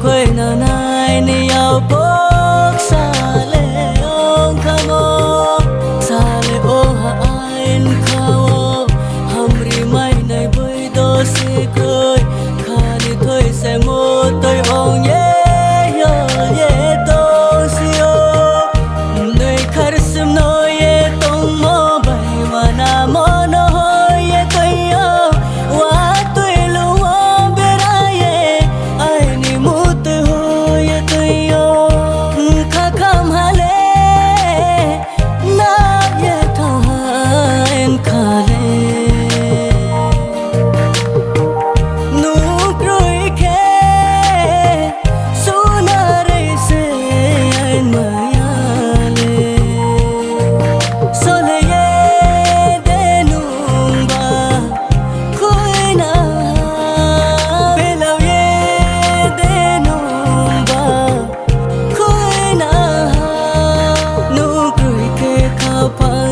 khơi nào nay ni ao bốc xa lệ ông khamo xa lệ ông ha anh khao hamri mai này với đôi si cười khani thôi sẽ ngô tôi ông nhé nhé tôi siêu nơi khar sim nói ye tông mơ bay mà na mơ nó hơi ye tôi yêu wa tôi lu wa bera ye ai ni mu tôi ho ye tôi yêu kha kham hale na ye tha en khale nu kroi khe suna re se en mayale sole ye denung ba khoi na belau ye denung ba khoi na nu kroi khe kha pa